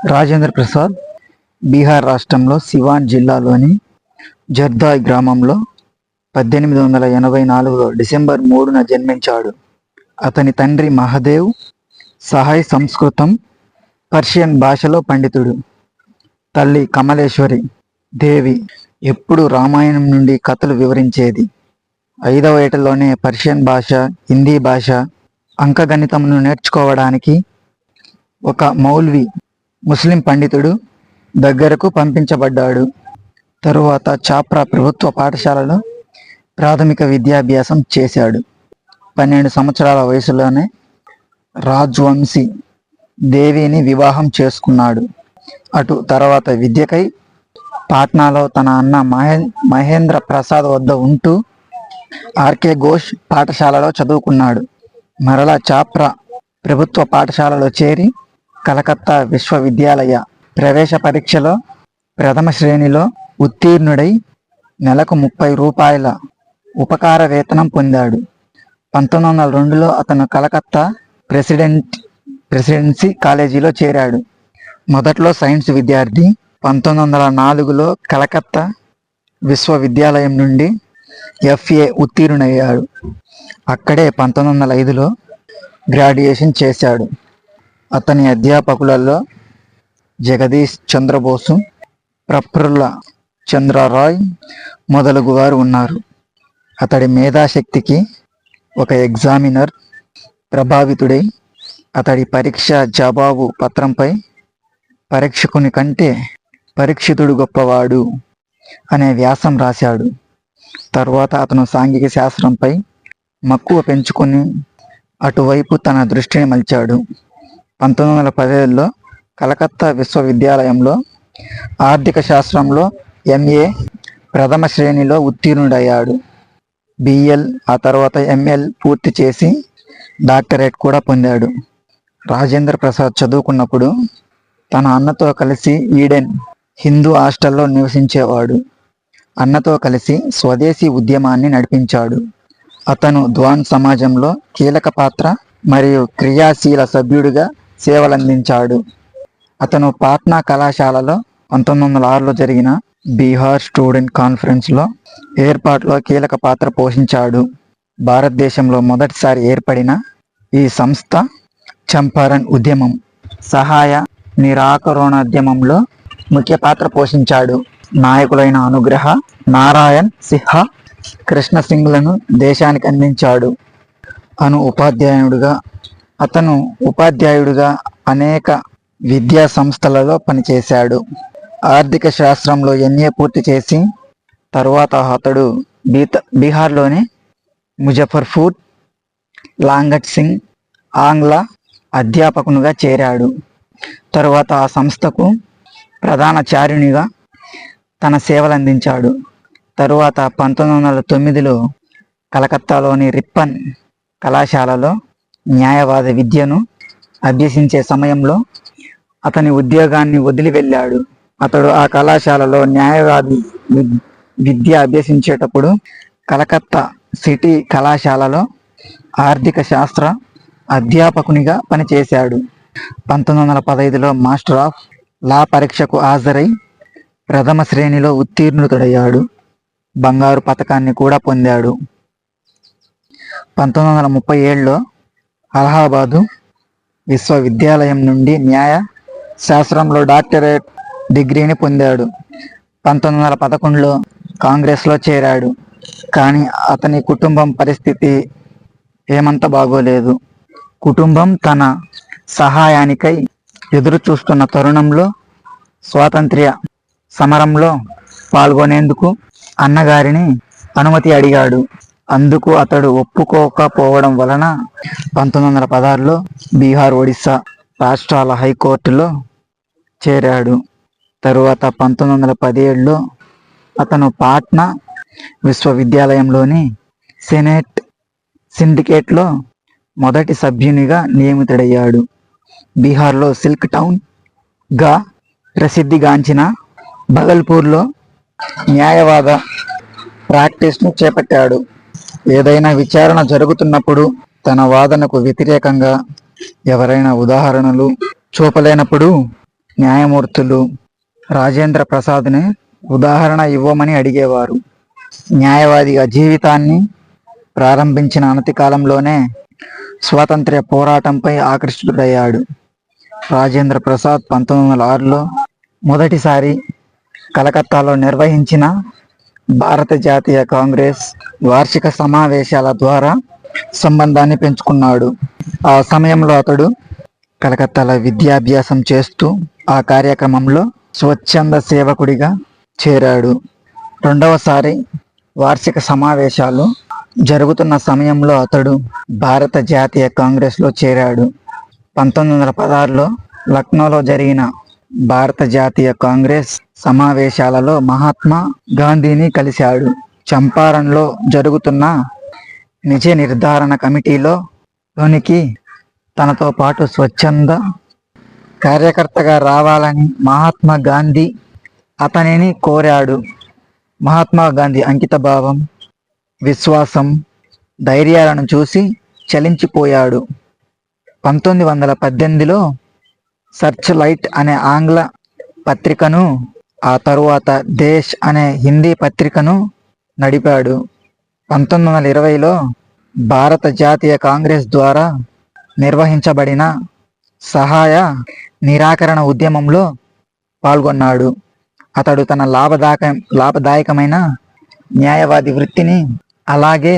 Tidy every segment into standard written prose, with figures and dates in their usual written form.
రాజేంద్ర ప్రసాద్ బీహార్ రాష్ట్రంలో సివాన్ జిల్లాలోని జర్దాయ్ గ్రామంలో 1884లో డిసెంబర్ 3న జన్మించాడు. అతని తండ్రి మహదేవ్ సహాయ్ సంస్కృతం, పర్షియన్ భాషలో పండితుడు. తల్లి కమలేశ్వరి దేవి ఎప్పుడు రామాయణం నుండి కథలు వివరించేది. 5వ ఏటలోనే పర్షియన్ భాష, హిందీ భాష, అంకగణితమును నేర్చుకోవడానికి ఒక మౌల్వి ముస్లిం పండితుడు దగ్గరకు పంపించబడ్డాడు. తరువాత చాప్రా ప్రభుత్వ పాఠశాలలో ప్రాథమిక విద్యాభ్యాసం చేశాడు. 12 సంవత్సరాల వయసులోనే రాజ్వంశీ దేవిని వివాహం చేసుకున్నాడు. అటు తర్వాత విద్యకై పాట్నాలో తన అన్న మహేంద్ర ప్రసాద్ వద్ద ఉంటూ ఆర్కే ఘోష్ పాఠశాలలో చదువుకున్నాడు. మరలా చాప్రా ప్రభుత్వ పాఠశాలలో చేరి కలకత్తా విశ్వవిద్యాలయ ప్రవేశ పరీక్షలో ప్రథమ శ్రేణిలో ఉత్తీర్ణుడై నెలకు 30 రూపాయల ఉపకార వేతనం పొందాడు. 1902లో అతను కలకత్తా ప్రెసిడెన్సీ కాలేజీలో చేరాడు. మొదట్లో సైన్స్ విద్యార్థి. 1904లో కలకత్తా విశ్వవిద్యాలయం నుండి FA ఉత్తీర్ణుడయ్యాడు. అక్కడే 1905లో గ్రాడ్యుయేషన్ చేశాడు. అతని అధ్యాపకులలో జగదీష్ చంద్రబోసు, ప్రఫుల్ల చంద్రరాయ్ మొదలగు వారు ఉన్నారు. అతడి మేధాశక్తికి ఒక ఎగ్జామినర్ ప్రభావితుడై అతడి పరీక్ష జవాబు పత్రంపై పరీక్షకుని కంటే పరీక్షితుడు గొప్పవాడు అనే వ్యాసం రాశాడు. తరువాత అతను సాంఘిక శాస్త్రంపై మక్కువ పెంచుకొని అటువైపు తన దృష్టిని మలిచాడు. 1915లో కలకత్తా విశ్వవిద్యాలయంలో ఆర్థిక శాస్త్రంలో MA ప్రథమ శ్రేణిలో ఉత్తీర్ణుడయ్యాడు. BL ఆ తర్వాత ML పూర్తి చేసి డాక్టరేట్ కూడా పొందాడు. రాజేంద్ర ప్రసాద్ చదువుకున్నప్పుడు తన అన్నతో కలిసి ఈడెన్ హిందూ హాస్టల్లో నివసించేవాడు. అన్నతో కలిసి స్వదేశీ ఉద్యమాన్ని నడిపించాడు. అతను ద్వాన్ సమాజంలో కీలక పాత్ర మరియు క్రియాశీల సభ్యుడిగా సేవలందించాడు. అతను పాట్నా కళాశాలలో 1906లో జరిగిన బీహార్ స్టూడెంట్ కాన్ఫరెన్స్లో ఏర్పాటులో కీలక పాత్ర పోషించాడు. భారతదేశంలో మొదటిసారి ఏర్పడిన ఈ సంస్థ చంపారణ్ ఉద్యమం, సహాయ నిరాకరణోద్యమంలో ముఖ్య పాత్ర పోషించాడు. నాయకులైన అనుగ్రహ, నారాయణ్ సిన్హ, కృష్ణ సింగ్లను దేశానికి అందించాడు. అతను ఉపాధ్యాయుడిగా అనేక విద్యా సంస్థలలో పనిచేశాడు. ఆర్థిక శాస్త్రంలో MA పూర్తి చేసి తరువాత అతడు బీహార్లోని ముజఫర్పూర్ లాంగట్ సింగ్ ఆంగ్ల అధ్యాపకునిగా చేరాడు. తరువాత ఆ సంస్థకు ప్రధానాచార్యునిగా తన సేవలందించాడు. తరువాత 1909లో కలకత్తాలోని రిప్పన్ కళాశాలలో న్యాయవాద విద్యను అభ్యసించే సమయంలో అతని ఉద్యోగాన్ని వదిలి వెళ్ళాడు. అతడు ఆ కళాశాలలో న్యాయవాది విద్య అభ్యసించేటప్పుడు కలకత్తా సిటీ కళాశాలలో ఆర్థిక శాస్త్ర అధ్యాపకునిగా పనిచేశాడు. 1915లో మాస్టర్ ఆఫ్ లా పరీక్షకు హాజరై ప్రథమ శ్రేణిలో ఉత్తీర్ణుడయ్యాడు. బంగారు పతకాన్ని కూడా పొందాడు. 1937లో అలహాబాదు విశ్వవిద్యాలయం నుండి న్యాయ శాస్త్రంలో డాక్టరేట్ డిగ్రీని పొందాడు. 1911లో కాంగ్రెస్లో చేరాడు. కానీ అతని కుటుంబం పరిస్థితి ఏమంత బాగోలేదు. కుటుంబం తన సహాయానికై ఎదురు చూస్తున్న తరుణంలో స్వాతంత్ర్య సమరంలో పాల్గొనేందుకు అన్నగారిని అనుమతి అడిగాడు. అందుకు అతడు ఒప్పుకోకపోవడం వలన 1916లో బీహార్, ఒడిశా రాష్ట్రాల హైకోర్టులో చేరాడు. తరువాత 1917లో అతను పాట్నా విశ్వవిద్యాలయంలోని సెనేట్ సిండికేట్లో మొదటి సభ్యునిగా నియమితుడయ్యాడు. బీహార్లో సిల్క్ టౌన్గా ప్రసిద్ధిగాంచిన భగల్పూర్లో న్యాయవాద ప్రాక్టీస్ను చేపట్టాడు. ఏదైనా విచారణ జరుగుతున్నప్పుడు తన వాదనకు వ్యతిరేకంగా ఎవరైనా ఉదాహరణలు చూపలేనప్పుడు న్యాయమూర్తులు రాజేంద్ర ప్రసాద్ని ఉదాహరణ ఇవ్వమని అడిగేవారు. న్యాయవాదిగా జీవితాన్ని ప్రారంభించిన అనతి కాలంలోనే స్వాతంత్ర్య పోరాటంపై ఆకర్షితుడయ్యాడు. రాజేంద్ర ప్రసాద్ 1906లో మొదటిసారి కలకత్తాలో నిర్వహించిన భారత జాతీయ కాంగ్రెస్ వార్షిక సమావేశాల ద్వారా సంబంధాన్ని పెంచుకున్నాడు. ఆ సమయంలో అతడు కలకత్తాలో విద్యాభ్యాసం చేస్తూ ఆ కార్యక్రమంలో స్వచ్ఛంద సేవకుడిగా చేరాడు. రెండవసారి వార్షిక సమావేశాలు జరుగుతున్న సమయంలో అతడు భారత జాతీయ కాంగ్రెస్లో చేరాడు. 1916లో లక్నోలో జరిగిన భారత జాతీయ కాంగ్రెస్ సమావేశాలలో మహాత్మా గాంధీని కలిశాడు. చంపారణ్లో జరుగుతున్న నిజ నిర్ధారణ కమిటీలోనికి తనతో పాటు స్వచ్ఛంద కార్యకర్తగా రావాలని మహాత్మా గాంధీ అతనిని కోరాడు. మహాత్మా గాంధీ అంకితభావం, విశ్వాసం, ధైర్యాలను చూసి చలించిపోయాడు. 1918లో సర్చ్ లైట్ అనే ఆంగ్ల పత్రికను, ఆ తరువాత దేశ్ అనే హిందీ పత్రికను నడిపాడు. 1920లో భారత జాతీయ కాంగ్రెస్ ద్వారా నిర్వహించబడిన సహాయ నిరాకరణ ఉద్యమంలో పాల్గొన్నాడు. అతడు తన లాభదాయకమైన న్యాయవాది వృత్తిని, అలాగే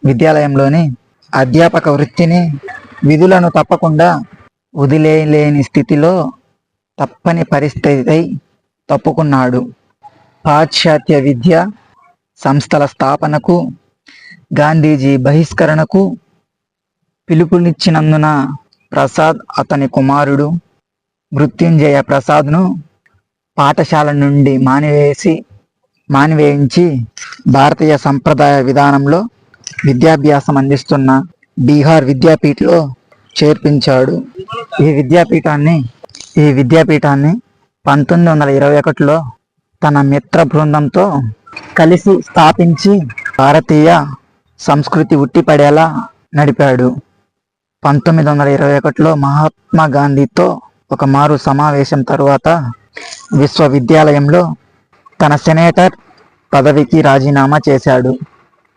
విద్యాలయంలోని అధ్యాపక వృత్తిని, విధులను తప్పకుండా వదిలేయలేని స్థితిలో తప్పని పరిస్థితి తప్పుకున్నాడు. పాశ్చాత్య విద్యా సంస్థల స్థాపనకు, గాంధీజీ బహిష్కరణకు పిలుపునిచ్చినందున ప్రసాద్ అతని కుమారుడు మృత్యుంజయ ప్రసాద్ను పాఠశాల నుండి మానివేయించి భారతీయ సంప్రదాయ విధానంలో విద్యాభ్యాసం అందిస్తున్న బీహార్ విద్యాపీఠలో చేర్పించాడు. ఈ విద్యాపీఠాన్ని 1921లో తన మిత్ర బృందంతో కలిసి స్థాపించి భారతీయ సంస్కృతి ఉట్టిపడేలా నడిపాడు. 1921లో మహాత్మా గాంధీతో ఒక మారు సమావేశం తరువాత విశ్వవిద్యాలయంలో తన సెనేటర్ పదవికి రాజీనామా చేశాడు.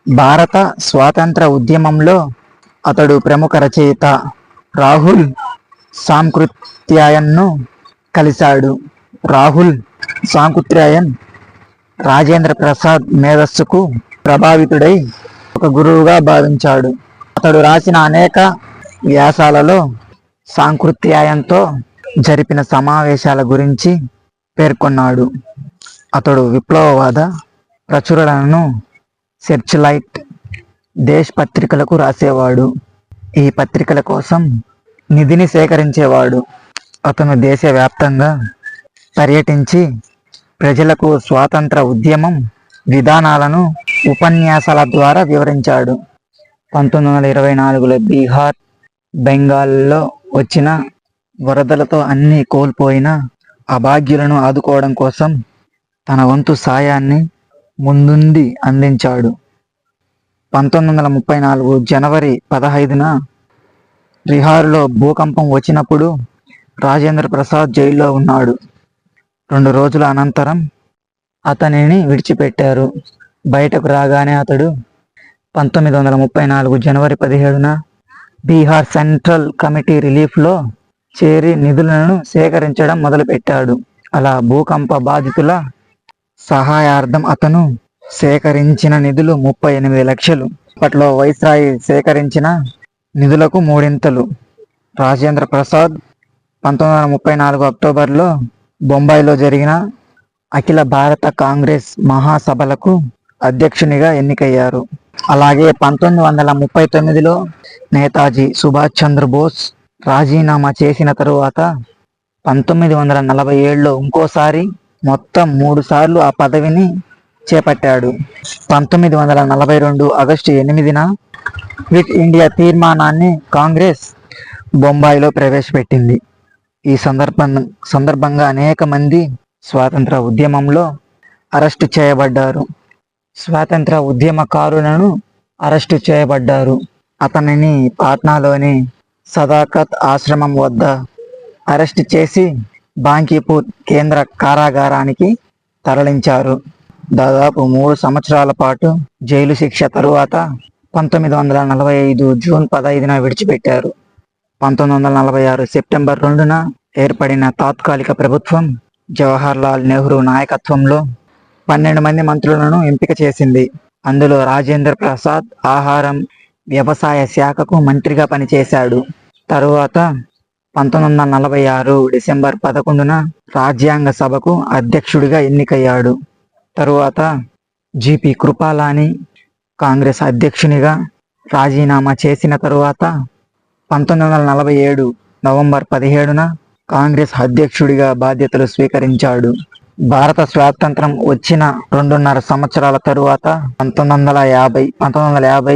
భారత స్వాతంత్ర ఉద్యమంలో అతడు ప్రముఖ రచయిత రాహుల్ సాంకృత్యాయన్ను కలిశాడు. రాహుల్ సాంకృత్యాయన్ రాజేంద్ర ప్రసాద్ మేధస్సుకు ప్రభావితుడై ఒక గురువుగా భావించాడు. అతడు రాసిన అనేక వ్యాసాలలో సాంకృత్యాయన్తో జరిపిన సమావేశాల గురించి పేర్కొన్నాడు. అతడు విప్లవవాద ప్రచురణలను సెర్చ్ లైట్, దేశ్ పత్రికలకు రాసేవాడు. ఈ పత్రికల కోసం నిధిని సేకరించేవాడు. అతను దేశవ్యాప్తంగా పర్యటించి ప్రజలకు స్వాతంత్ర ఉద్యమం విధానాలను ఉపన్యాసాల ద్వారా వివరించాడు. 1924లో బీహార్, బెంగాల్లో వచ్చిన వరదలతో అన్ని కోల్పోయిన అభాగ్యులను ఆదుకోవడం కోసం తన వంతు సాయాన్ని ముందుండి అందించాడు. 1934 జనవరి 15న బీహార్లో భూకంపం వచ్చినప్పుడు రాజేంద్ర ప్రసాద్ జైల్లో ఉన్నాడు. 2 రోజుల అనంతరం అతనిని విడిచిపెట్టారు. బయటకు రాగానే అతడు 1934 జనవరి 17న బీహార్ సెంట్రల్ కమిటీ రిలీఫ్లో చేరి నిధులను సేకరించడం మొదలుపెట్టాడు. అలా భూకంప బాధితుల సహాయార్థం అతను సేకరించిన నిధులు 38 లక్షలు. అప్పట్లో వైస్రాయి సేకరించిన నిధులకు 3 రాజేంద్ర ప్రసాద్ 1934 అక్టోబర్లో బొంబాయిలో జరిగిన అఖిల భారత కాంగ్రెస్ మహాసభలకు అధ్యక్షునిగా ఎన్నికయ్యారు. అలాగే 1939లో నేతాజీ సుభాష్ చంద్రబోస్ రాజీనామా చేసిన తరువాత 1947లో ఇంకోసారి మొత్తం 3 సార్లు ఆ పదవిని చేపట్టాడు. 1942 ఆగస్టు 8న క్విట్ ఇండియా తీర్మానాన్ని కాంగ్రెస్ బొంబాయిలో ప్రవేశపెట్టింది. ఈ సందర్భంగా అనేక మంది స్వాతంత్ర ఉద్యమంలో అరెస్టు చేయబడ్డారు. స్వాతంత్ర ఉద్యమకారులను అరెస్టు చేయబడ్డారు. అతనిని పాట్నాలోని సదాకత్ ఆశ్రమం వద్ద అరెస్ట్ చేసి బాంకీపూర్ కేంద్ర కారాగారానికి తరలించారు. దాదాపు 3 సంవత్సరాల పాటు జైలు శిక్ష తరువాత 1945 జూన్ 15న విడిచిపెట్టారు. 1946 సెప్టెంబర్ 2న ఏర్పడిన తాత్కాలిక ప్రభుత్వం జవహర్లాల్ నెహ్రూ నాయకత్వంలో 12 మంది మంత్రులను ఎంపిక చేసింది. అందులో రాజేంద్ర ప్రసాద్ ఆహారం, వ్యవసాయ శాఖకు మంత్రిగా పనిచేశాడు. తరువాత 1946 డిసెంబర్ 11న రాజ్యాంగ సభకు అధ్యక్షుడిగా ఎన్నికయ్యాడు. తరువాత జిపి కృపలాని కాంగ్రెస్ అధ్యక్షునిగా రాజీనామా చేసిన తరువాత 1947 నవంబర్ 17న కాంగ్రెస్ అధ్యక్షుడిగా బాధ్యతలు స్వీకరించాడు. భారత స్వాతంత్రం వచ్చిన 2.5 సంవత్సరాల తరువాత 1950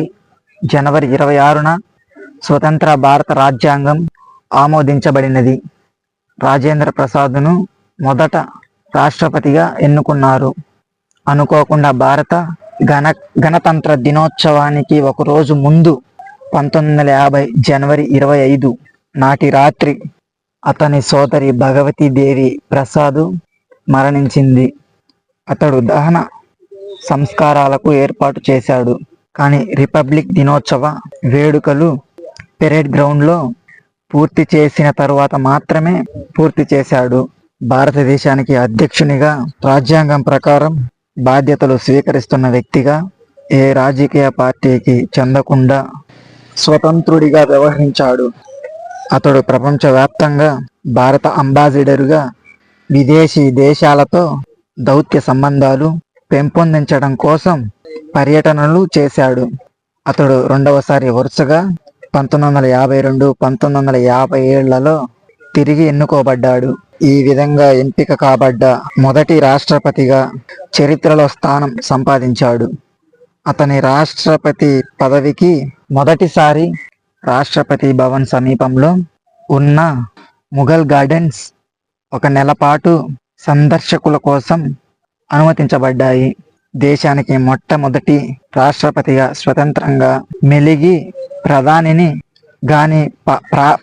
జనవరి 26న స్వతంత్ర భారత రాజ్యాంగం ఆమోదించబడినది. రాజేంద్ర ప్రసాద్ను మొదట రాష్ట్రపతిగా ఎన్నుకున్నారు. అనుకోకుండా భారత గణతంత్ర దినోత్సవానికి ఒకరోజు ముందు 1950 జనవరి 25 నాటి రాత్రి అతని సోదరి భగవతీదేవి ప్రసాద్ మరణించింది. అతడు దహన సంస్కారాలకు ఏర్పాటు చేశాడు. కానీ రిపబ్లిక్ దినోత్సవ వేడుకలు పెరేడ్ గ్రౌండ్లో పూర్తి చేసిన తరువాత మాత్రమే పూర్తి చేశాడు. భారతదేశానికి అధ్యక్షునిగా రాజ్యాంగం ప్రకారం బాధ్యతలు స్వీకరిస్తున్న వ్యక్తిగా ఏ రాజకీయ పార్టీకి చెందకుండా స్వతంత్రుడిగా వ్యవహరించాడు. అతడు ప్రపంచవ్యాప్తంగా భారత అంబాసిడరుగా విదేశీ దేశాలతో దౌత్య సంబంధాలు పెంపొందించడం కోసం పర్యటనలు చేశాడు. అతడు రెండవసారి వరుసగా 1952, 1957లలో తిరిగి ఎన్నుకోబడ్డాడు. ఈ విధంగా ఎంపిక కాబడ్డ మొదటి రాష్ట్రపతిగా చరిత్రలో స్థానం సంపాదించాడు. అతని రాష్ట్రపతి పదవికి మొదటిసారి రాష్ట్రపతి భవన్ సమీపంలో ఉన్న ముఘల్ గార్డెన్స్ 1 నెల పాటు సందర్శకుల కోసం అనుమతించబడ్డాయి. దేశానికి మొట్టమొదటి రాష్ట్రపతిగా స్వతంత్రంగా మెలిగి ప్రధానిని గాని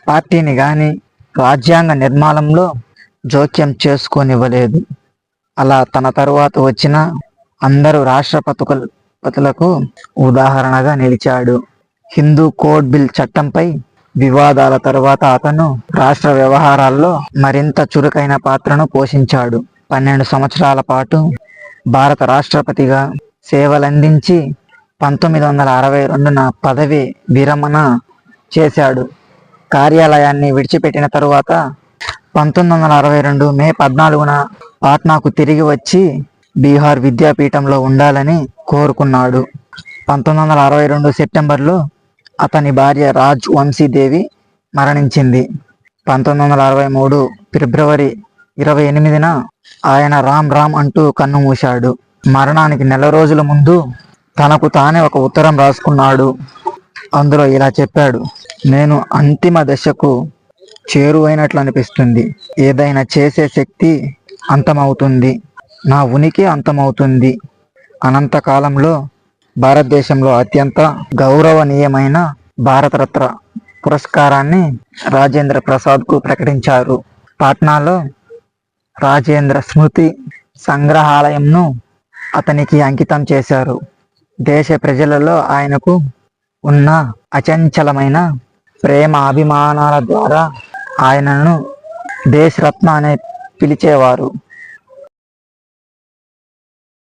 పార్టీని గాని రాజ్యాంగ నిర్మాణంలో జోక్యం చేసుకోనివ్వలేదు. అలా తన తరువాత వచ్చిన అందరూ రాష్ట్రపతులకు ఉదాహరణగా నిలిచాడు. హిందూ కోడ్ బిల్ చట్టంపై వివాదాల తరువాత అతను రాష్ట్ర వ్యవహారాల్లో మరింత చురుకైన పాత్రను పోషించాడు. 12 సంవత్సరాల పాటు భారత రాష్ట్రపతిగా సేవలందించి 1962న పదవి విరమణ చేశాడు. కార్యాలయాన్ని విడిచిపెట్టిన తరువాత 1962 మే 14న పాట్నాకు తిరిగి వచ్చి బీహార్ విద్యాపీఠంలో ఉండాలని కోరుకున్నాడు. 1962 సెప్టెంబర్లో అతని భార్య రాజ్ వంశీదేవి మరణించింది. 1963 ఫిబ్రవరి 28న ఆయన రామ్ రామ్ అంటూ కన్నుమూశాడు. మరణానికి నెల రోజుల ముందు తనకు తానే ఒక ఉత్తరం రాసుకున్నాడు. అందులో ఇలా చెప్పాడు: నేను అంతిమ దశకు చేరువైనట్లు అనిపిస్తుంది. ఏదైనా చేసే శక్తి అంతమవుతుంది, నా ఉనికి అంతమవుతుంది. అనంతకాలంలో భారతదేశంలో అత్యంత గౌరవనీయమైన భారతరత్న పురస్కారాన్ని రాజేంద్ర ప్రసాద్కు ప్రకటించారు. పాట్నాలో రాజేంద్ర స్మృతి సంగ్రహాలయంను అతనికి అంకితం చేశారు. దేశ ప్రజలలో ఆయనకు ఉన్న అచంచలమైన ప్రేమ అభిమానాల ద్వారా ఆయనను దేశరత్న అనే పిలిచేవారు.